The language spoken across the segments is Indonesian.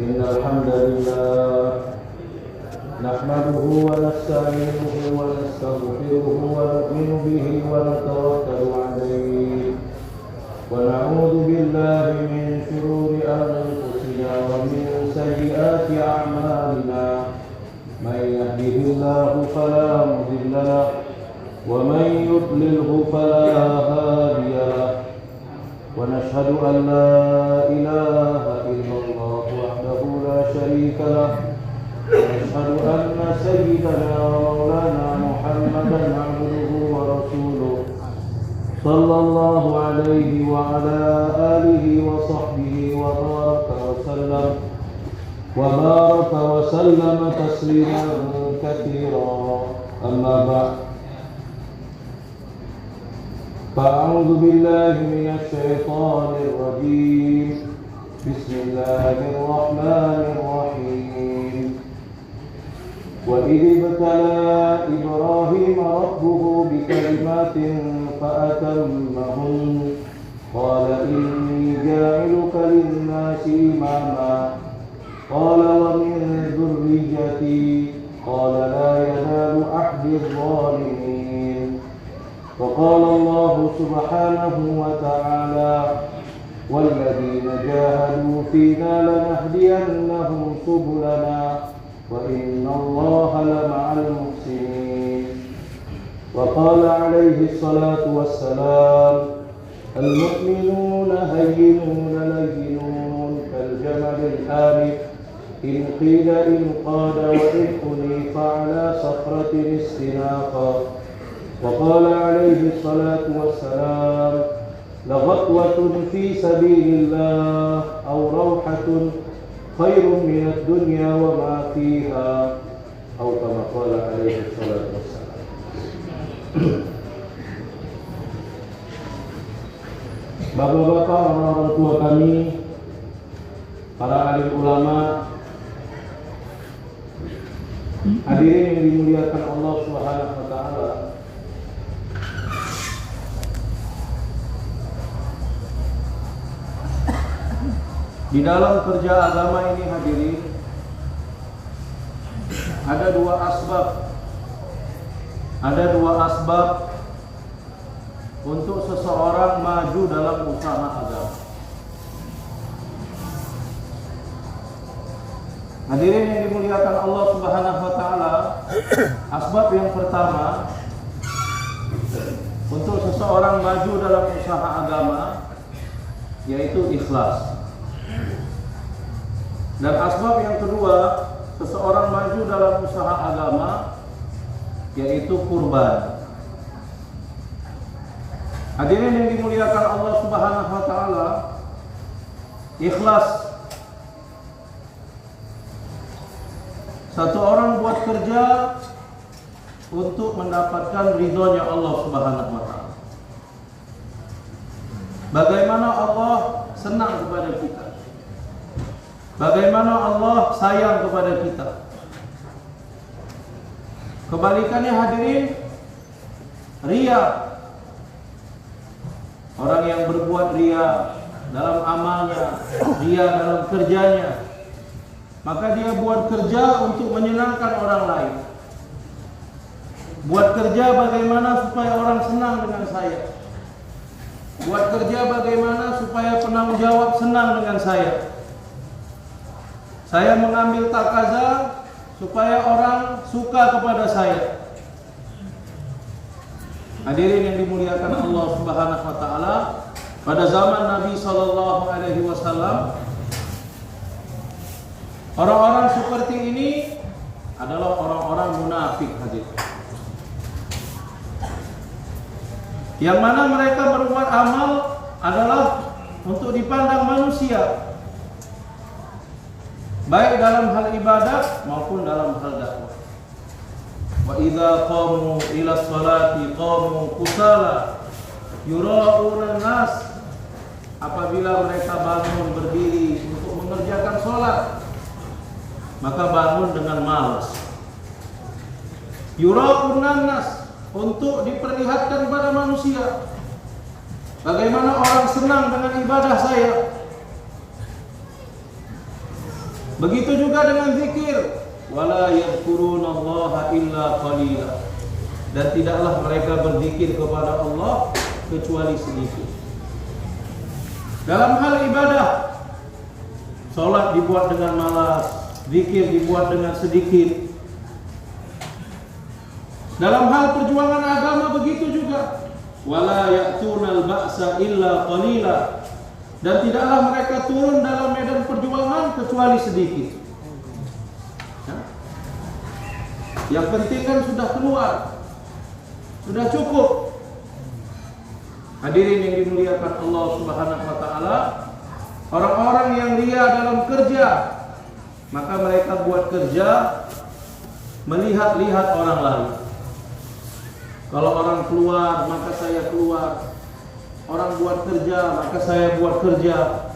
إن الحمد لله نحمده ونستعينه ونستغفره ونؤمن به ونتوكل عليه ونعوذ بالله من شرور أنفسنا ومن سيئات أعمالنا من يهده الله فلا مضل له ومن يضلله فلا هادي له ونشهد أن لا إله إلا الله وحده لا شريك له ونشهد أن سيدنا ومولانا محمدا عبده ورسوله صلى الله عليه وعلى آله وصحبه وبارك وسلم تسليما كثيرا أما بعد فأعوذ بالله من الشيطان الرجيم بسم الله الرحمن الرحيم وإذ ابتلى إبراهيم ربه بكلمات فأتمهن قال إني جاعلك للناس إماما قال ومن ذريتي قال لا ينال عهد الظالمين وقال الله سبحانه وتعالى والذين جاهدوا فينا لنهدينهم سبلنا وإن الله لمع المحسنين وقال عليه الصلاة والسلام المؤمنون هينون لينون كالجمل الآنف إن قيل إن قاد وإن أنيف على صخرة استناقا وقال عليه الصلاة والسلام لغطوة في سبيل الله أو روحة خير من الدنيا وما فيها أو كما قال عليه الصلاة والسلام. Bapak-bapak, orang-orang tua kami, para alim ulama, hadirin yang dimuliakan Allah Subhanahu wa taala. Di dalam kerja agama ini hadirin ada dua asbab untuk seseorang maju dalam usaha agama. Hadirin yang dimuliakan Allah Subhanahu wa taala, asbab yang pertama untuk seseorang maju dalam usaha agama yaitu ikhlas. Dan asbab yang kedua seseorang maju dalam usaha agama yaitu kurban. Hadirin yang dimuliakan Allah Subhanahu wa taala, ikhlas. Satu orang buat kerja untuk mendapatkan ridhonya Allah Subhanahu wa taala. Bagaimana Allah senang kepada kita? Bagaimana Allah sayang kepada kita? Kebalikannya hadirin, riya. Orang yang berbuat riya dalam amalnya, riya dalam kerjanya, maka dia buat kerja untuk menyenangkan orang lain. Buat kerja bagaimana supaya orang senang dengan saya. Buat kerja bagaimana supaya penanggung jawab senang dengan saya. Saya mengambil takaza supaya orang suka kepada saya. Hadirin yang dimuliakan Allah Subhanahu wa taala, pada zaman Nabi sallallahu alaihi wasallam orang-orang seperti ini adalah orang-orang munafik hadirin. Yang mana mereka berbuat amal adalah untuk dipandang manusia, baik dalam hal ibadah maupun dalam hal dakwah. Wa idza qamu ila sholati qamu kusala yura'una nas. Apabila mereka bangun berdiri untuk mengerjakan sholat, maka bangun dengan malas. Yura'una nas, untuk diperlihatkan kepada manusia bagaimana orang senang dengan ibadah saya. Begitu juga dengan zikir, wala yadhkurunallaha illa qalila, dan tidaklah mereka berzikir kepada Allah kecuali sedikit. Dalam hal ibadah, salat dibuat dengan malas, zikir dibuat dengan sedikit. Dalam hal perjuangan agama begitu juga, wala ya'tunal ba'sa illa qalila, dan tidaklah mereka turun dalam medan perjuangan kecuali sedikit. Ya. Yang penting kan sudah keluar, sudah cukup. Hadirin yang dimuliakan Allah Subhanahu wa taala, orang-orang yang ria dalam kerja, maka mereka buat kerja melihat-lihat orang lain. Kalau orang keluar, maka saya keluar. Orang buat kerja, maka saya buat kerja.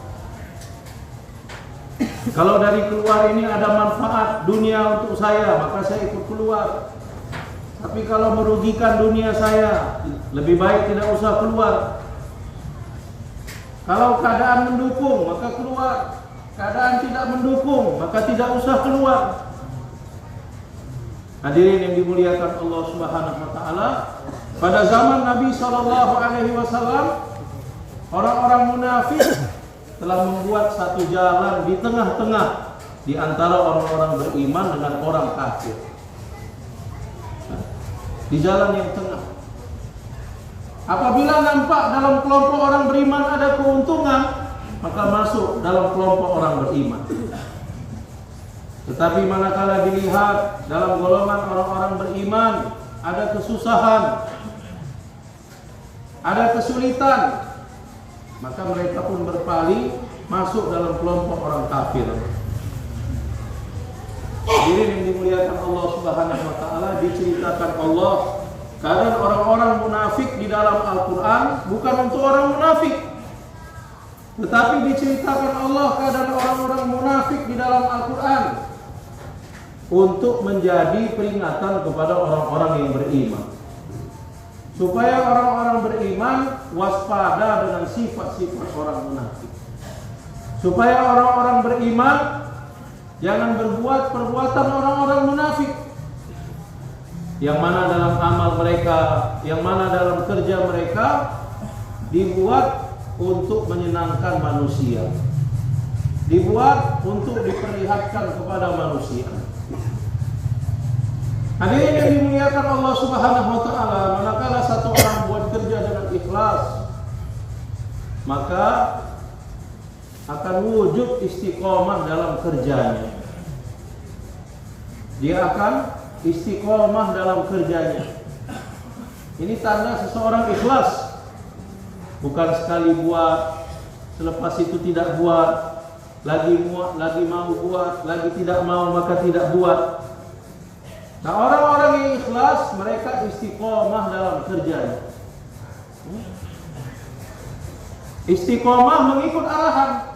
Kalau dari keluar ini ada manfaat dunia untuk saya, maka saya ikut keluar. Tapi kalau merugikan dunia saya, lebih baik tidak usah keluar. Kalau keadaan mendukung, maka keluar. Keadaan tidak mendukung, maka tidak usah keluar. Hadirin yang dimuliakan Allah Subhanahu wa taala, pada zaman Nabi SAW, orang-orang munafik telah membuat satu jalan di tengah-tengah di antara orang-orang beriman dengan orang kafir. Di jalan yang tengah. Apabila nampak dalam kelompok orang beriman ada keuntungan, maka masuk dalam kelompok orang beriman. Tetapi manakala dilihat dalam golongan orang-orang beriman ada kesusahan, ada kesulitan, maka mereka pun berpaling masuk dalam kelompok orang kafir. Hadirin yang dimuliakan Allah Subhanahu wa taala, diceritakan Allah keadaan orang-orang munafik di dalam Al-Qur'an bukan untuk orang munafik, tetapi diceritakan Allah keadaan orang-orang munafik di dalam Al-Qur'an untuk menjadi peringatan kepada orang-orang yang beriman, supaya orang-orang beriman waspada dengan sifat-sifat orang munafik, supaya orang-orang beriman jangan berbuat perbuatan orang-orang munafik, yang mana dalam amal mereka, yang mana dalam kerja mereka dibuat untuk menyenangkan manusia, dibuat untuk diperlihatkan kepada manusia. Hadirin yang dimuliakan Allah Subhanahu wa taala, manakala satu orang buat kerja dengan ikhlas, maka akan wujud istiqomah dalam kerjanya. Dia akan istiqomah dalam kerjanya. Ini tanda seseorang ikhlas. Bukan sekali buat, selepas itu tidak buat, lagi mau buat, lagi tidak mau maka tidak buat. Nah, orang-orang yang ikhlas, mereka istiqomah dalam kerjanya. Istiqomah mengikut arahan.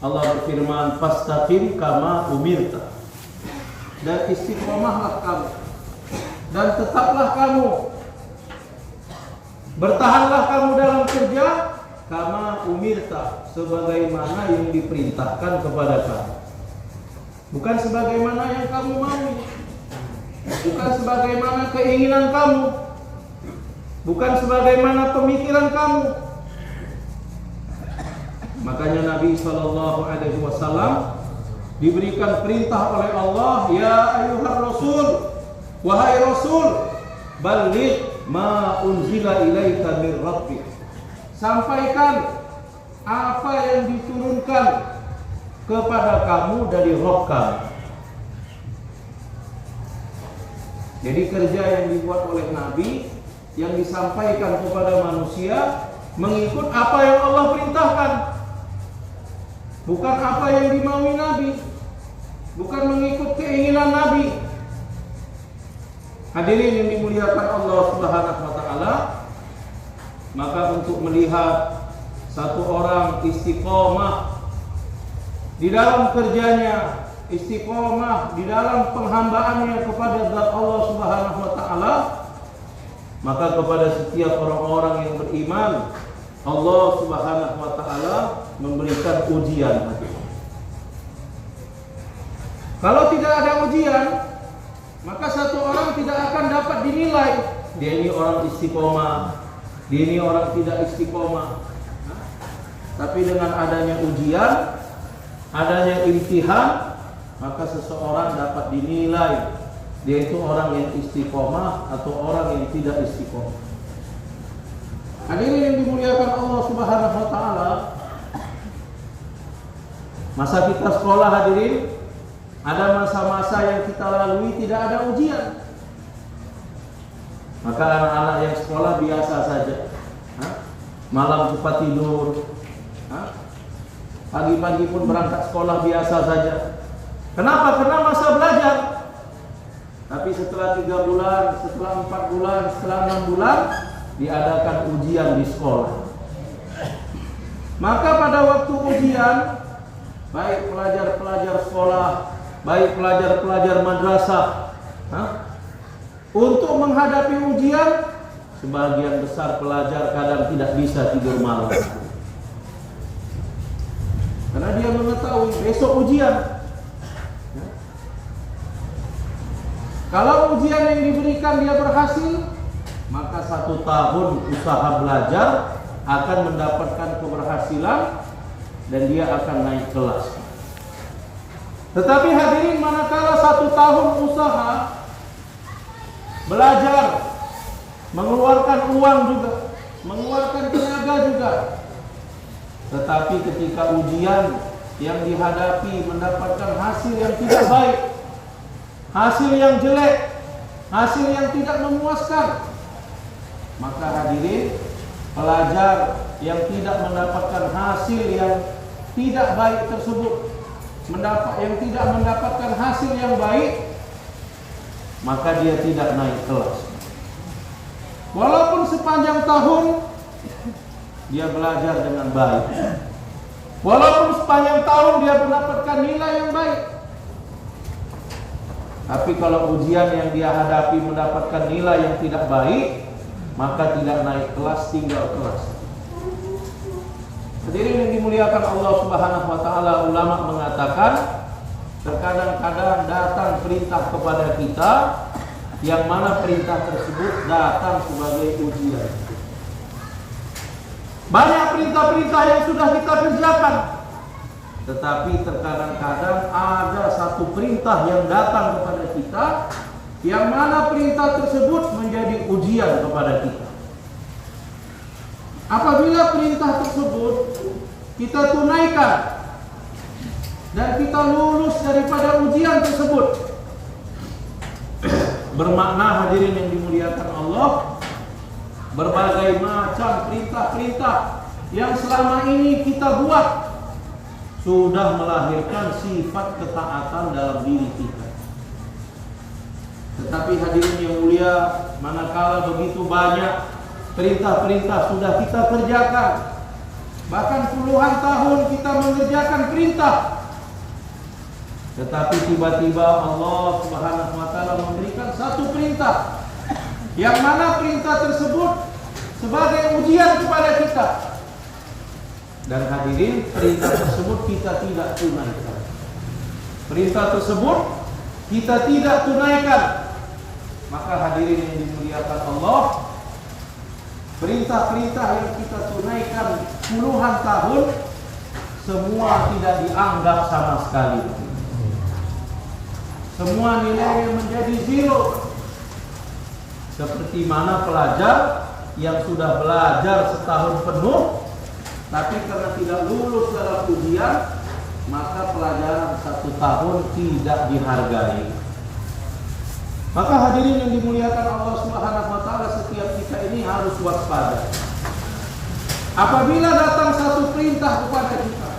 Allah berfirman, "Fastaqim kama umirta." Dan istiqomahlah kamu, dan tetaplah kamu, bertahanlah kamu dalam kerja kama umirta, sebagaimana yang diperintahkan kepada kamu. Bukan sebagaimana yang kamu mau, bukan sebagaimana keinginan kamu, bukan sebagaimana pemikiran kamu. Makanya Nabi SAW diberikan perintah oleh Allah, ya ayyuhar rasul, wahai rasul, balligh ma unzila ilaika mir rabbik. Sampaikan apa yang diturunkan kepada kamu dari Rabb kamu. Jadi kerja yang dibuat oleh Nabi, yang disampaikan kepada manusia, mengikut apa yang Allah perintahkan, bukan apa yang dimaui Nabi, bukan mengikut keinginan Nabi. Hadirin yang dimuliakan Allah Subhanahu wa taala, maka untuk melihat satu orang istiqomah di dalam kerjanya, istiqomah di dalam penghambaannya kepada zat Allah Subhanahu wa taala, maka kepada setiap orang-orang yang beriman, Allah Subhanahu wa taala memberikan ujian. Kalau tidak ada ujian, maka satu orang tidak akan dapat dinilai dia ini orang istiqomah, dia ini orang tidak istiqomah. Tapi dengan adanya ujian, adanya imtihan, maka seseorang dapat dinilai dia itu orang yang istiqomah atau orang yang tidak istiqomah. Hadirin yang dimuliakan Allah Subhanahu wa taala, masa kita sekolah hadirin, ada masa-masa yang kita lalui tidak ada ujian. Maka anak-anak yang sekolah biasa saja, malam cepat tidur, pagi-pagi pun berangkat sekolah biasa saja. Kenapa? Karena masa belajar. Tapi setelah 3 bulan, setelah 4 bulan, setelah 6 bulan diadakan ujian di sekolah. Maka pada waktu ujian, baik pelajar-pelajar sekolah, baik pelajar-pelajar madrasah, untuk menghadapi ujian, sebagian besar pelajar kadang tidak bisa tidur malam. Karena dia mengetahui besok ujian. Kalau ujian yang diberikan dia berhasil, maka 1 tahun usaha belajar akan mendapatkan keberhasilan dan dia akan naik kelas. Tetapi hadirin, manakala 1 tahun usaha belajar, mengeluarkan uang juga, mengeluarkan tenaga juga, tetapi ketika ujian yang dihadapi mendapatkan hasil yang tidak baik, hasil yang jelek, hasil yang tidak memuaskan, maka hadirin, pelajar yang tidak mendapatkan hasil yang tidak baik tersebut, yang tidak mendapatkan hasil yang baik, maka dia tidak naik kelas. Walaupun sepanjang tahun dia belajar dengan baik, walaupun sepanjang tahun dia mendapatkan nilai yang baik, tapi kalau ujian yang dia hadapi mendapatkan nilai yang tidak baik, maka tidak naik kelas, tinggal kelas. Hadirin yang dimuliakan Allah Subhanahu wa taala, ulama mengatakan terkadang-kadang datang perintah kepada kita yang mana perintah tersebut datang sebagai ujian. Banyak perintah-perintah yang sudah kita kerjakan, tetapi terkadang-kadang ada satu perintah yang datang kepada kita yang mana perintah tersebut menjadi ujian kepada kita. Apabila perintah tersebut kita tunaikan dan kita lulus daripada ujian tersebut, bermakna hadirin yang dimuliakan Allah, berbagai macam perintah-perintah yang selama ini kita buat sudah melahirkan sifat ketaatan dalam diri kita. Tetapi hadirin yang mulia, manakala begitu banyak perintah-perintah sudah kita kerjakan, bahkan puluhan tahun kita mengerjakan perintah, tetapi tiba-tiba Allah Subhanahu wa taala memberikan satu perintah yang mana perintah tersebut sebagai ujian kepada kita. Dan hadirin, perintah tersebut kita tidak tunaikan. Perintah tersebut kita tidak tunaikan. Maka hadirin yang dimuliakan Allah, perintah-perintah yang kita tunaikan puluhan tahun semua tidak dianggap sama sekali. Semua nilainya menjadi zero. Seperti mana pelajar yang sudah belajar setahun penuh, tapi karena tidak lulus dalam ujian, maka pelajaran 1 tahun tidak dihargai. Maka hadirin yang dimuliakan Allah Subhanahu wa taala, setiap kita ini harus waspada. Apabila datang satu perintah kepada kita,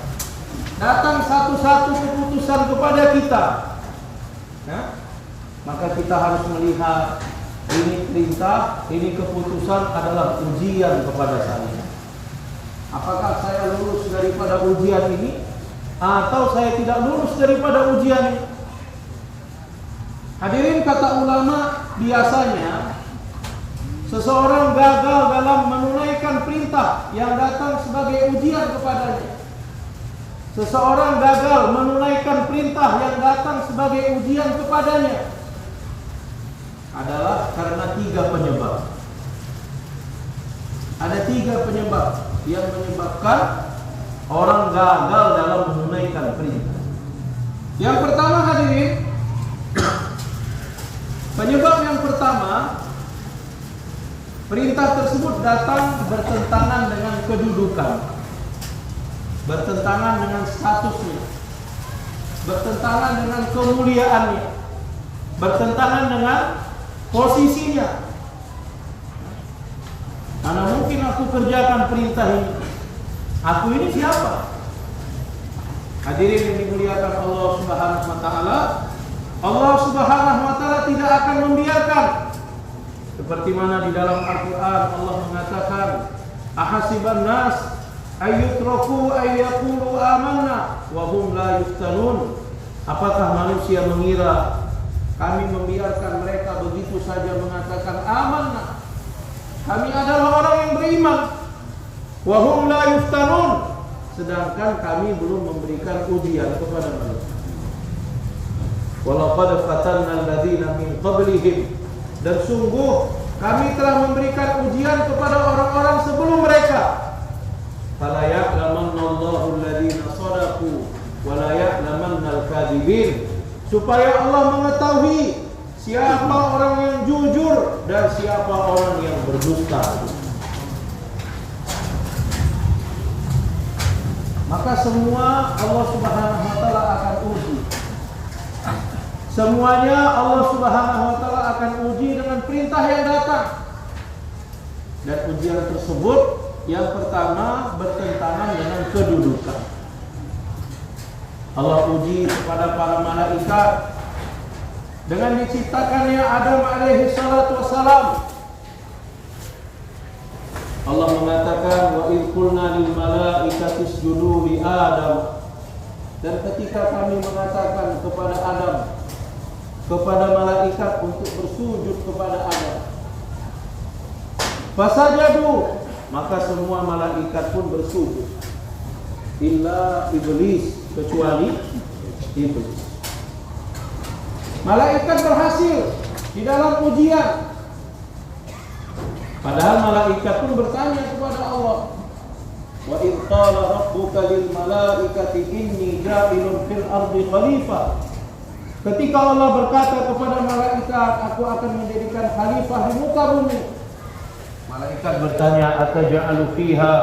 datang satu keputusan kepada kita, maka kita harus melihat ini perintah, ini keputusan adalah ujian kepada saya. Apakah saya lulus daripada ujian ini atau saya tidak lulus daripada ujian ini? Hadirin, kata ulama, biasanya seseorang gagal dalam menunaikan perintah yang datang sebagai ujian kepadanya. seseorang gagal menunaikan perintah yang datang sebagai ujian kepadanya adalah karena 3 penyebab. Ada 3 penyebab yang menyebabkan orang gagal dalam menunaikan perintah. Yang pertama, hadirin, penyebab yang pertama, perintah tersebut datang bertentangan dengan kedudukan, bertentangan dengan statusnya, bertentangan dengan kemuliaannya, bertentangan dengan posisinya. Mana mungkin aku kerjakan perintah ini? Aku ini siapa? Hadirin yang dimuliakan Allah Subhanahu wa taala, Allah Subhanahu wa taala tidak akan membiarkan, seperti mana di dalam Al-Qur'an Allah mengatakan, ahasiban nas ayyutraku ayyaqulu amanna wa hum la yuftanun. Apakah manusia mengira kami membiarkan mereka begitu saja mengatakan amanna, kami adalah orang yang beriman, wa hum la yuftanun, sedangkan kami belum memberikan ujian kepada mereka. Walaqad fatanna alladziina min qablihim, dan sungguh kami telah memberikan ujian kepada orang-orang sebelum mereka. Fala ya'lamanna Allahu alladziina shadaqu wa la ya'lamanna al-kadzibin, supaya Allah mengetahui siapa orang yang jujur dan siapa orang yang berdusta. Maka semua Allah Subhanahu wa taala akan uji. Semuanya Allah Subhanahu wa taala akan uji dengan perintah yang datang. Dan ujian tersebut yang pertama bertentangan dengan kedudukan. Allah uji kepada para malaikat dengan diciptakannya Adam alaihi salatu wassalam. Allah mengatakan, wa idh qulna lil malaikati isjudu li Adam, dan ketika kami mengatakan kepada Adam, kepada malaikat untuk bersujud kepada Adam, fasajadu, maka semua malaikat pun bersujud, illa iblis, kecuali iblis. Malaikat berhasil di dalam ujian. Padahal malaikat pun bertanya kepada Allah, wa idh qala rabbuka lil malaikati inni ja'ilun fil ardi khalifah. Ketika Allah berkata kepada malaikat, aku akan menjadikan khalifah di muka bumi. Malaikat bertanya, ataj'alu fiha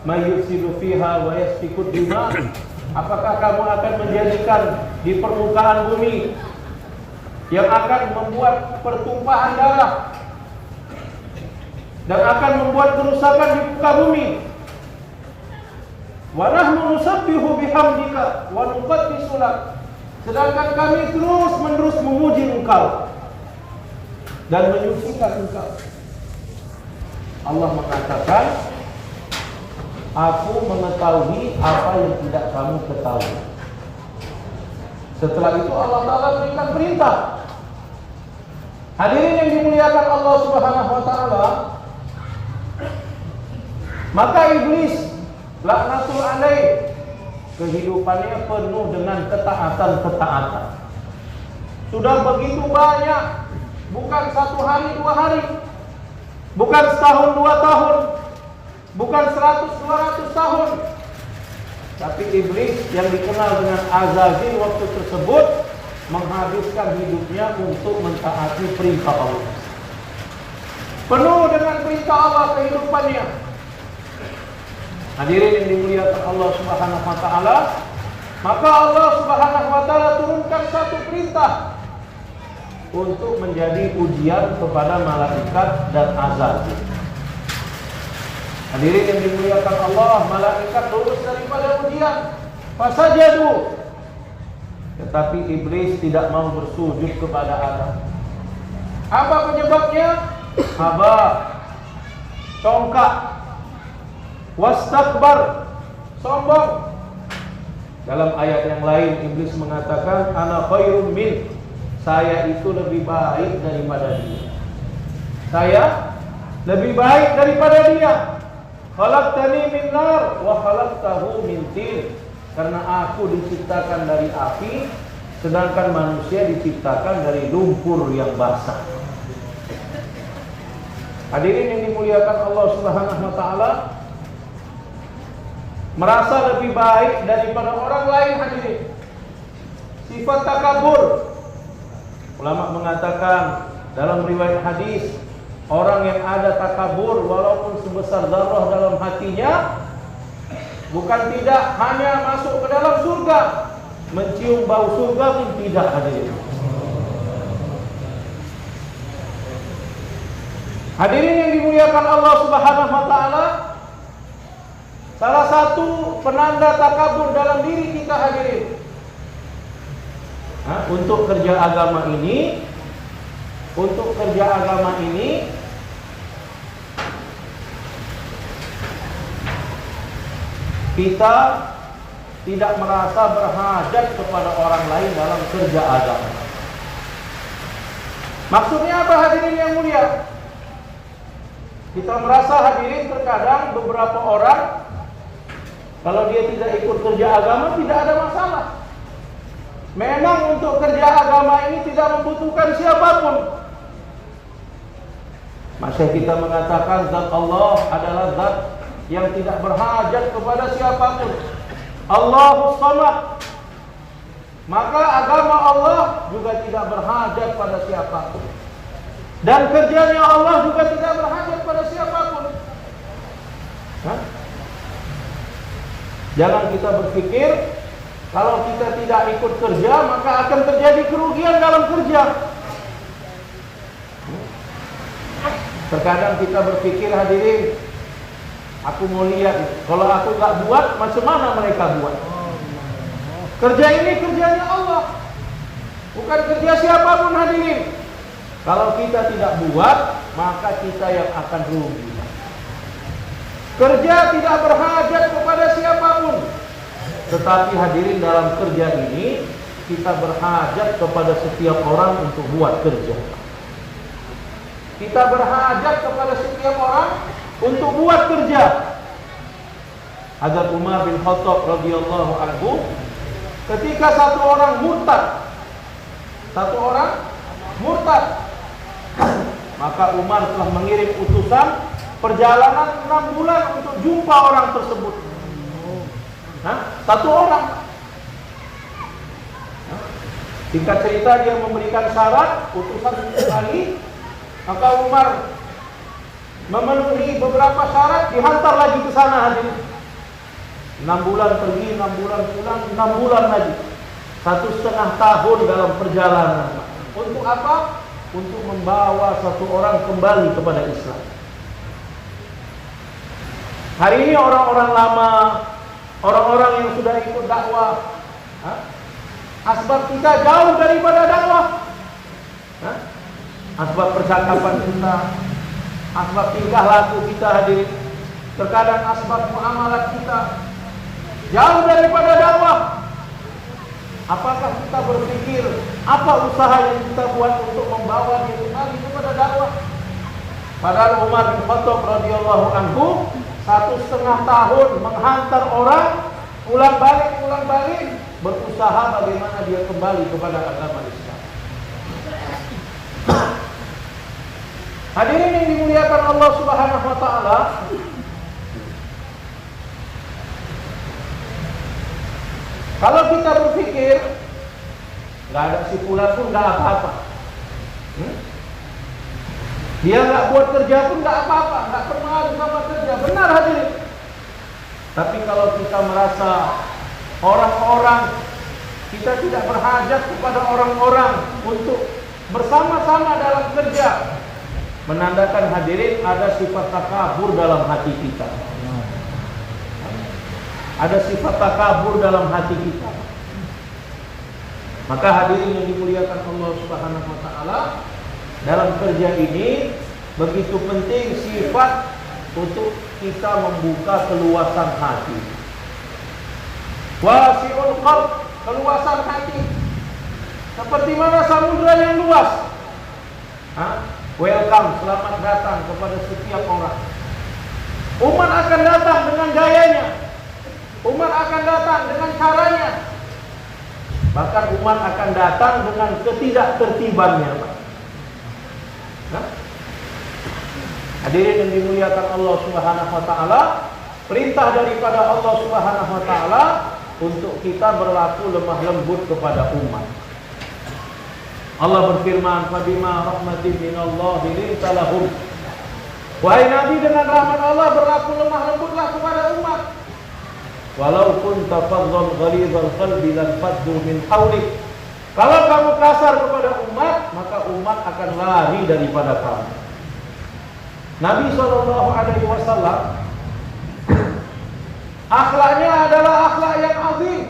may yufsidu fiha wa yasfiku dima? Apakah kamu akan menjadikan di permukaan bumi yang akan membuat pertumpahan darah dan akan membuat kerusakan di muka bumi? Wa nahnu nusabbihu bihamdika wa nuqaddisu lak, sedangkan kami terus-menerus memuji Engkau dan menyucikan Engkau. Allah mengatakan, aku mengetahui apa yang tidak kamu ketahui. Setelah itu Allah Ta'ala berikan perintah. Hadirin yang dimuliakan Allah Subhanahu wa taala, maka iblis laknatul alaih, kehidupannya penuh dengan ketaatan-ketaatan. Sudah begitu banyak, bukan 1 hari 2 hari, bukan setahun 2 tahun, bukan 100-200 tahun. Tapi iblis yang dikenal dengan Azazil waktu tersebut menghabiskan hidupnya untuk mentaati perintah Allah. Penuh dengan perintah Allah kehidupannya. Hadirin yang dimuliakan Allah Subhanahu wa taala, maka Allah Subhanahu wa taala turunkan satu perintah untuk menjadi ujian kepada malaikat dan Azazil. Hadirin yang dimuliakan Allah, malaikat lulus daripada ujian, fasajadu. Tetapi iblis tidak mau bersujud kepada Adam. Apa penyebabnya? Aba, congkak, wastakbar, sombong. Dalam ayat yang lain iblis mengatakan, ana khairum min, saya itu lebih baik daripada dia. Saya lebih baik daripada dia. Khalaqtani min nar wa khalaqtahu min tin. karena aku diciptakan dari api, sedangkan manusia diciptakan dari lumpur yang basah. Hadirin yang dimuliakan Allah Subhanahu wa taala, merasa lebih baik daripada orang lain hadirin. Sifat takabur. Ulama mengatakan dalam riwayat hadis, orang yang ada takabur walaupun sebesar zarrah dalam hatinya, bukan tidak hanya masuk ke dalam surga, mencium bau surga pun tidak hadirin. Hadirin yang dimuliakan Allah Subhanahu wa taala, salah satu penanda takabur dalam diri kita hadirin, untuk kerja agama ini, kita tidak merasa berhajat kepada orang lain dalam kerja agama. Maksudnya apa hadirin yang mulia? Kita merasa hadirin terkadang beberapa orang, kalau dia tidak ikut kerja agama tidak ada masalah. Memang untuk kerja agama ini tidak membutuhkan siapapun. Masih kita mengatakan zat Allah adalah zat yang tidak berhajat kepada siapapun. Allahus Samad. Maka agama Allah juga tidak berhajat pada siapapun. Dan kerjanya Allah juga tidak berhajat pada siapapun. Jangan kita berpikir kalau kita tidak ikut kerja maka akan terjadi kerugian dalam kerja. Terkadang kita berpikir hadirin, aku mau lihat kalau aku nggak buat macam mana mereka buat. Kerja ini kerjanya Allah, bukan kerja siapapun hadirin. Kalau kita tidak buat, maka kita yang akan rugi. Kerja tidak berhajat kepada siapapun. Tetapi hadirin, dalam kerja ini kita berhajat kepada setiap orang untuk buat kerja. Kita berhajat kepada setiap orang untuk buat kerja. Hadrat Umar bin Khattab radhiyallahu anhu, ketika satu orang murtad, maka Umar telah mengirim utusan perjalanan 6 bulan untuk jumpa orang tersebut. Satu orang. Singkat cerita, dia memberikan syarat, utusan sekali, maka Umar memenuhi beberapa syarat, dihantar lagi ke sana hadirin. 6 bulan pergi, 6 bulan pulang, 6 bulan lagi. 1,5 tahun dalam perjalanan. Untuk apa? Untuk membawa satu orang kembali kepada Islam. Hari ini orang-orang lama, orang-orang yang sudah ikut dakwah, asbab kita jauh daripada dakwah. Asbab percakapan kita, asbab tingkah laku kita hadirin, terkadang asbab muamalat kita jauh daripada dakwah. Apakah kita berpikir apa usaha yang kita buat untuk membawa dia kembali kepada dakwah? Padahal Umar bin Khattab radhiyallahu anhu 1,5 tahun menghantar orang, ulang balik, berusaha bagaimana dia kembali kepada agama Islam. Hadirin yang dimuliakan Allah Subhanahu wa taala, kalau kita berpikir nggak ada si fulan pun nggak apa-apa, dia nggak buat kerja pun nggak apa-apa, nggak pengaruh sama kerja, benar hadirin. Tapi kalau kita merasa orang-orang, kita tidak berhajat kepada orang-orang untuk bersama-sama dalam kerja, menandakan hadirin ada sifat takabur dalam hati kita. Ada sifat takabur dalam hati kita. Maka hadirin yang dimuliakan Allah Subhanahu wa taala, dalam kerja ini begitu penting sifat untuk kita membuka keluasan hati. Wasi'ul qalb, keluasan hati. Seperti mana samudra yang luas. Welcome, selamat datang kepada setiap orang. Umat akan datang dengan gayanya. Umat akan datang dengan caranya. Bahkan umat akan datang dengan ketidaktertibannya. Hadirin yang dimuliakan Allah Subhanahu wa taala, perintah daripada Allah Subhanahu wa taala untuk kita berlaku lemah lembut kepada umat. Allah berfirman, "Fabima rahmatin minallahi linta lahum." Wahai Nabi, dengan rahmat Allah berlaku lemah lembutlah kepada umat. Walau kunta faddan ghalidhal qalbi lan faddu min hawlik. Kalau kamu kasar kepada umat, maka umat akan lari daripada kamu. Nabi SAW akhlaknya adalah akhlak yang azim.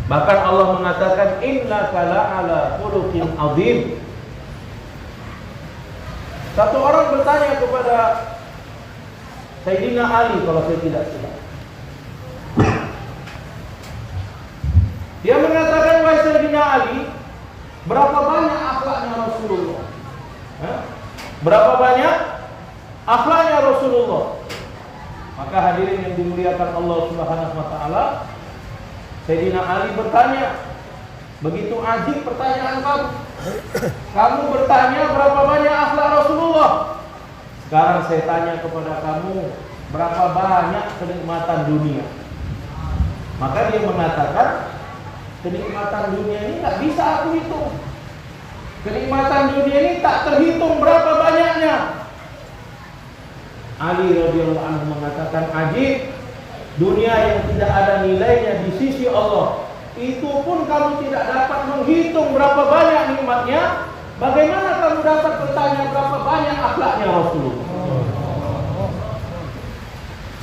Bahkan Allah mengatakan, innaka la'ala khuluqin azim. Satu orang bertanya kepada Sayyidina Ali, kalau saya tidak salah. Dia mengatakan, wahai Sayyidina Ali, berapa banyak akhlaknya Rasulullah? Berapa banyak akhlaknya Rasulullah? Maka hadirin yang dimuliakan Allah Subhanahu wa taala, Sayyidina Ali bertanya, begitu ajib pertanyaan kamu. Kamu bertanya berapa banyak akhlak Rasulullah. Sekarang saya tanya kepada kamu, berapa banyak kenikmatan dunia? Maka dia mengatakan, kenikmatan dunia ini tak bisa aku hitung. Kenikmatan dunia ini tak terhitung berapa banyaknya. Ali radhiyallahu anhu mengatakan, ajib, dunia yang tidak ada nilainya di sisi Allah, itu pun kamu tidak dapat menghitung berapa banyak nikmatnya. Bagaimana kamu dapat bertanya berapa banyak akhlaknya Rasulullah?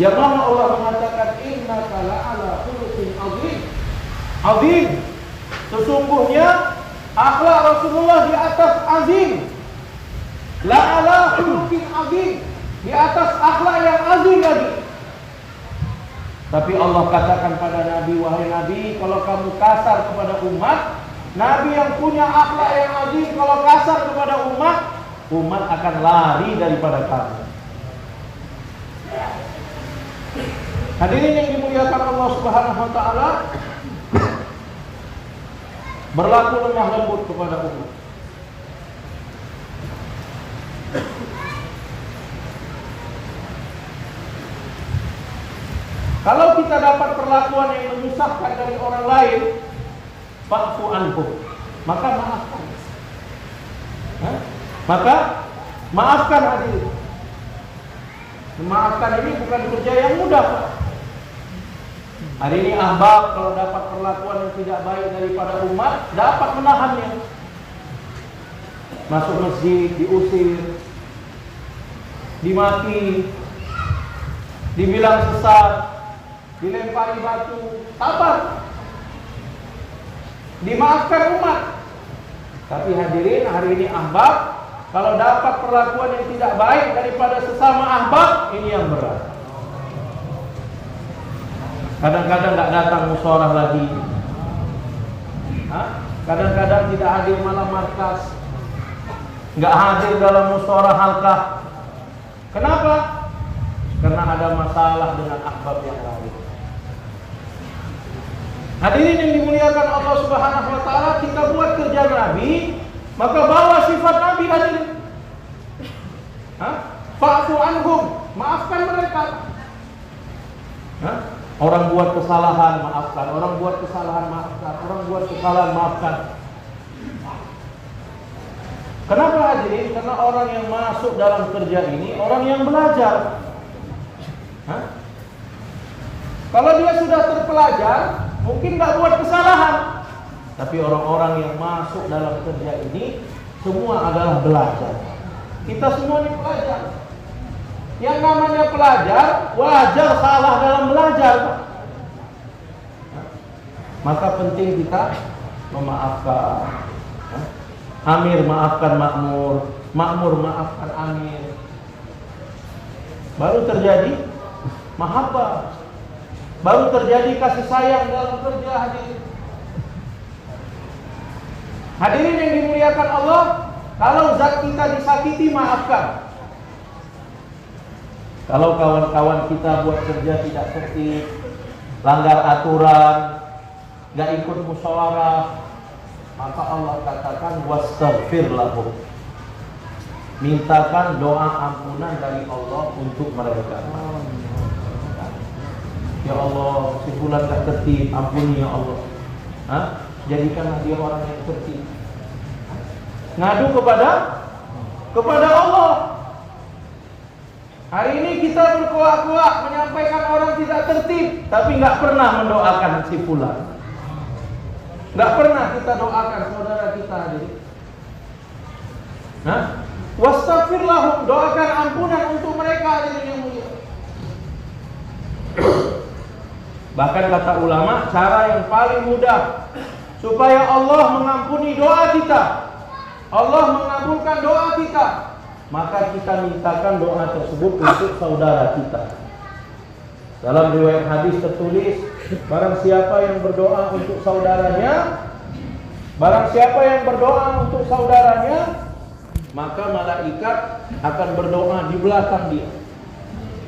Yang mana Allah mengatakan, innaka la'ala khuluqin azim. Azim, sesungguhnya akhlak Rasulullah di atas azim. La'ala khuluqin azim, di atas akhlak yang azim lagi. Tapi Allah katakan pada Nabi, wahai Nabi, kalau kamu kasar kepada umat, Nabi yang punya akhlak yang azim, kalau kasar kepada umat, umat akan lari daripada kamu. Hadirin yang dimuliakan Allah Subhanahu wa taala, berlaku lemah lembut kepada umat. Kalau kita dapat perlakuan yang menyusahkan dari orang lain, fa'fu anhum, maka maafkan. Maka maafkan hadirin. Memaafkan ini bukan kerja yang mudah. Hari ini ahbab kalau dapat perlakuan yang tidak baik daripada umat, dapat menahannya. Masuk masjid diusir, dimaki, dibilang sesat, dilempari batu, sabar, dimaafkan umat. Tapi hadirin, hari ini ahbab kalau dapat perlakuan yang tidak baik daripada sesama ahbab, ini yang berat. Kadang-kadang tidak datang musyawarah lagi. Kadang-kadang tidak hadir malam markas, nggak hadir dalam musyawarah halqah. Kenapa? Karena ada masalah dengan ahbab yang lain. Hadirin yang dimuliakan Allah Subhanahu wa taala, kita buat kerja Nabi, maka bawa sifat Nabi hadirin. Fa'fu anhum, maafkan mereka. Orang buat kesalahan, maafkan. Orang buat kesalahan, maafkan. Orang buat kesalahan, maafkan. Kenapa hadirin? Karena orang yang masuk dalam kerja ini orang yang belajar. Kalau dia sudah terpelajar, mungkin nggak buat kesalahan. Tapi orang-orang yang masuk dalam kerja ini semua adalah belajar. Kita semua ini pelajar. Yang namanya pelajar wajar salah dalam belajar. Maka penting kita memaafkan. Amir maafkan makmur, makmur maafkan amir. Baru terjadi mahabbah. Baru terjadi kasih sayang dalam kerja hadirin. Hadirin yang dimuliakan Allah, kalau zat kita disakiti, maafkan. Kalau kawan-kawan kita buat kerja tidak tertib, langgar aturan, gak ikut musyawarah, maka Allah katakan wastaghfir lahum. Mintakan doa ampunan dari Allah untuk mereka. Ya Allah, si fulan gak tertib, ampuni ya Allah. Jadikanlah dia orang yang tertib. Ngadu kepada Allah. Hari ini kita berkuak-kuak menyampaikan orang tidak tertib, tapi nggak pernah mendoakan si fulan. Nggak pernah kita doakan saudara kita hadir. Wastaghfir lahum, doakan ampunan untuk mereka hadirin yang mulia. Bahkan kata ulama, cara yang paling mudah supaya Allah mengampuni doa kita, Allah mengabulkan doa kita, maka kita mintakan doa tersebut untuk saudara kita. Dalam riwayat hadis tertulis, barang siapa yang berdoa untuk saudaranya, maka malaikat akan berdoa di belakang dia.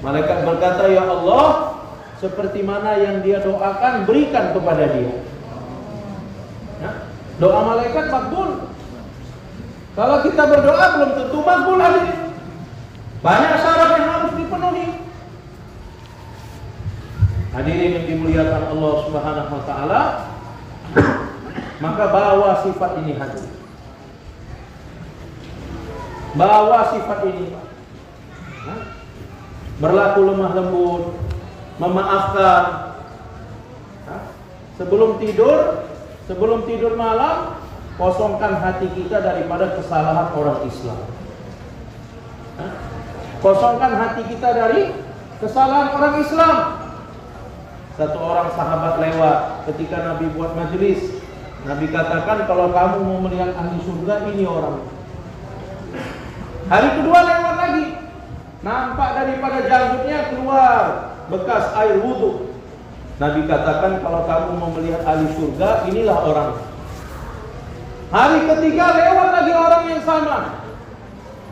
Malaikat berkata, ya Allah, seperti mana yang dia doakan, berikan kepada dia. Doa malaikat makbul. Kalau kita berdoa belum tentu makbul hadirin. Banyak syarat yang harus dipenuhi. Hadirin yang dimuliakan Allah Subhanahu wa taala, maka bawa sifat ini hadirin. Bawa sifat ini. Berlaku lemah lembut, memaafkan. Sebelum tidur malam, kosongkan hati kita daripada kesalahan orang Islam. Kosongkan hati kita dari kesalahan orang Islam. Satu orang sahabat lewat ketika Nabi buat majelis. Nabi katakan, kalau kamu mau melihat ahli surga, ini orang. Hari kedua lewat lagi, nampak daripada janggutnya keluar bekas air wudhu. Nabi katakan, kalau kamu mau melihat ahli surga, inilah orang. Hari ketiga lewat lagi orang yang sama.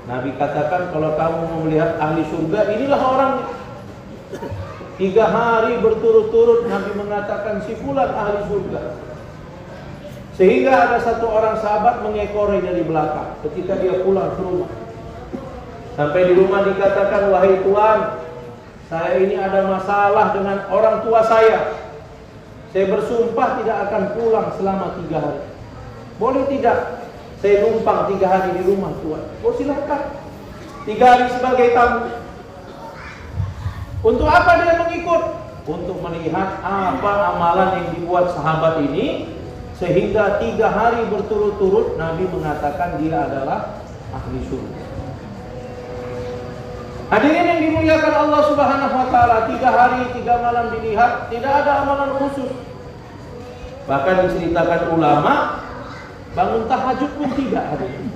Nabi katakan, kalau kamu mau melihat ahli surga, inilah orang. 3 hari berturut-turut Nabi mengatakan si fulan ahli surga. Sehingga ada satu orang sahabat mengekori dari belakang ketika dia pulang ke rumah. Sampai di rumah dikatakan, wahai Tuan, saya ini ada masalah dengan orang tua saya. Saya bersumpah tidak akan pulang selama 3 hari. Boleh tidak saya numpang 3 hari di rumah Tuan? Oh silakan. 3 hari sebagai tamu. Untuk apa dia mengikut? Untuk melihat apa amalan yang dibuat sahabat ini, sehingga 3 hari berturut-turut Nabi mengatakan dia adalah ahli surga. Hadirin yang dimuliakan Allah Subhanahu wa taala, 3 hari 3 malam dilihat, tidak ada amalan khusus. Bahkan diceritakan ulama, bangun tahajud pun tidak hadirin.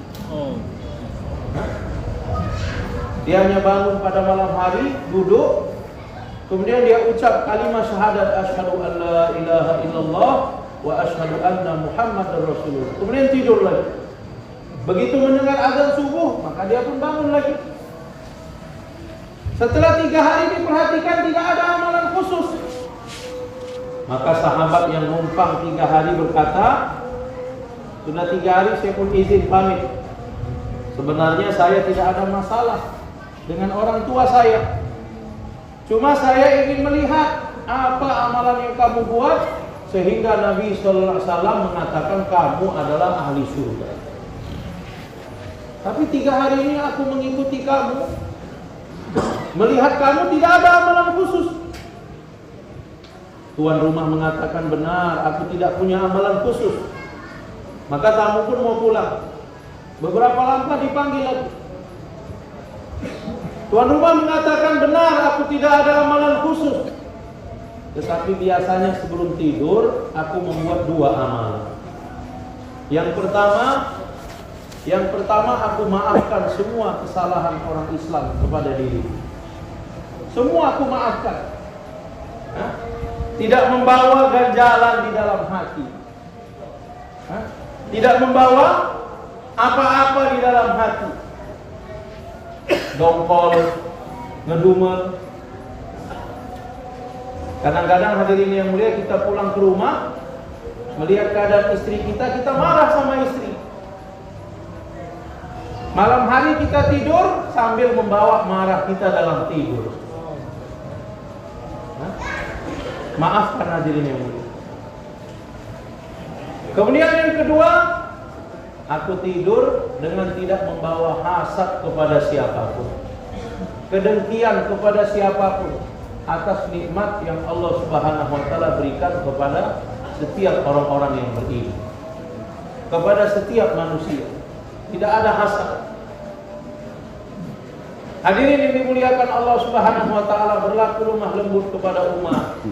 Dia hanya bangun pada malam hari, duduk, kemudian dia ucap kalimat syahadat asyhadu an la ilaha illallah wa asyhadu anna muhammadar rasulullah. Kemudian tidur lagi. Begitu mendengar azan subuh, maka dia pun bangun lagi. Setelah 3 hari diperhatikan tidak ada amalan khusus. Maka sahabat yang numpang 3 hari berkata, sudah 3 hari saya pun izin pamit. Sebenarnya saya tidak ada masalah dengan orang tua saya. Cuma saya ingin melihat apa amalan yang kamu buat, sehingga Nabi sallallahu alaihi wasallam mengatakan kamu adalah ahli surga. Tapi 3 hari ini aku mengikuti kamu, melihat kamu tidak ada amalan khusus. Tuan rumah mengatakan benar, aku tidak punya amalan khusus. Maka tamu pun mau pulang. Beberapa langkah dipanggil lagi. Tuan rumah mengatakan benar, aku tidak ada amalan khusus. Tetapi biasanya sebelum tidur aku membuat 2 amalan. Yang pertama aku maafkan semua kesalahan orang Islam kepada diri. Semua aku maafkan. Tidak membawa ganjalan di dalam hati. Tidak membawa apa-apa di dalam hati. Dongkol, ngedumel. Kadang-kadang hadirin yang mulia, kita pulang ke rumah, melihat keadaan istri kita marah sama istri. Malam hari kita tidur sambil membawa marah kita dalam tidur. Maafkan hadirin yang mulia. Kemudian yang kedua, aku tidur dengan tidak membawa hasad kepada siapapun, kedengkian kepada siapapun atas nikmat yang Allah Subhanahu wa taala berikan kepada setiap orang-orang yang beriman, kepada setiap manusia. Tidak ada hasad. Hadirin yang dimuliakan Allah Subhanahu wa taala, berlaku lemah lembut kepada umat,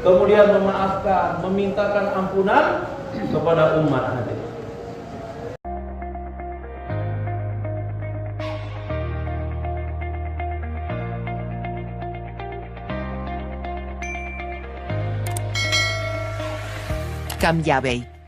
kemudian memaafkan, memintakan ampunan kepada umat. Hadirin, Cambiabei.